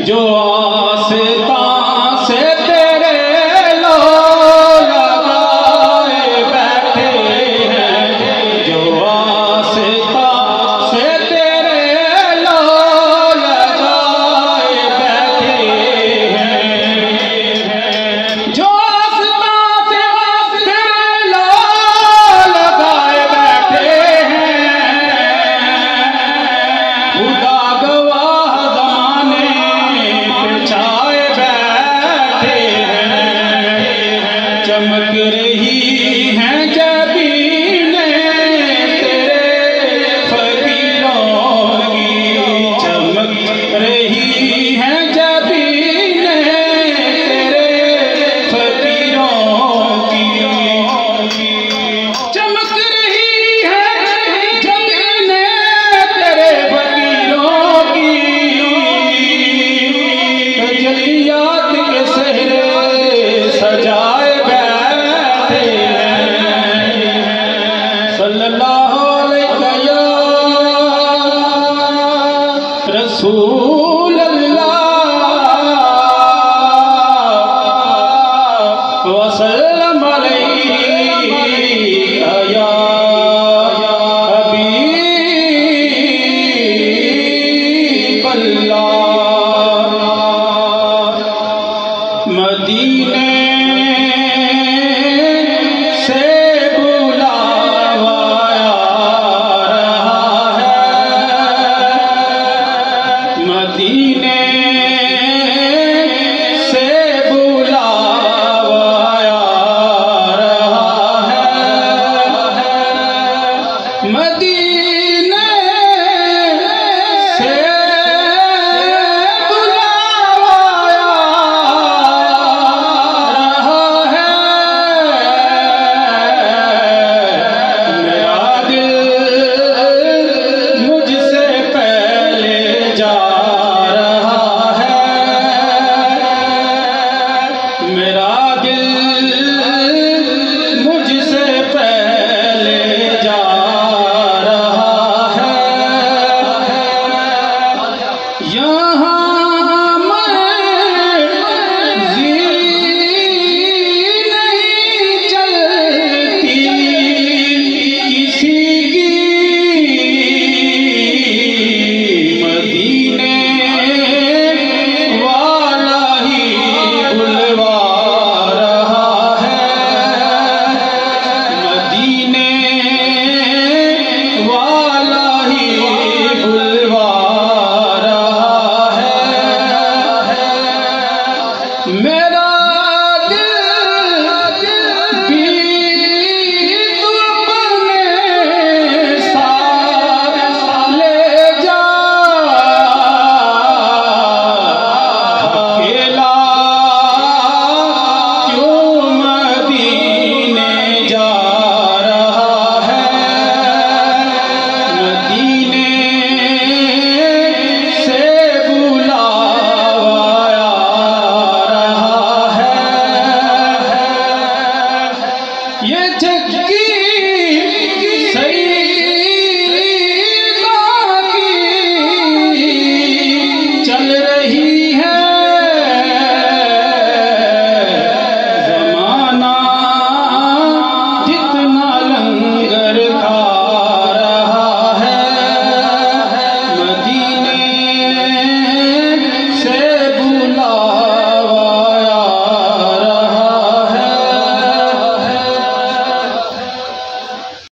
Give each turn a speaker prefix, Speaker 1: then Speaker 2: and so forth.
Speaker 1: जो आस्तां से तेरे लो लगाए बैठे हैं, जो आस्तां से तेरे लो लगाए बैठे हैं, जो आस्तां से तेरे लो लगाए बैठे हैं, खुदा गवाह ज़माने पे छाए बैठे हैं, चमक रही हैं जबीनें तेरे फकीरों की, चमक रही हैं जबीनें तेरे फकीरों की, चमक रही हैं जबीनें तेरे फकीरों की, तजल्लियात के सहरे सजाए बैठे हैं, सल्लल्लाहु अलैहि या रसूल अल्लाह वसल्लम अलैहि या हबीब अल्लाह। मदीने से बुलावा आ रहा है, मदीने से बुलावा आ रहा है, मदीने से मेरा दिल मुझसे पहले जा रहा है, यहाँ मर्ज़ी नहीं चलती किसी की, मदीने वाला ही बुलवा रहा है, मदीने वाला ही बुलवा रहा है।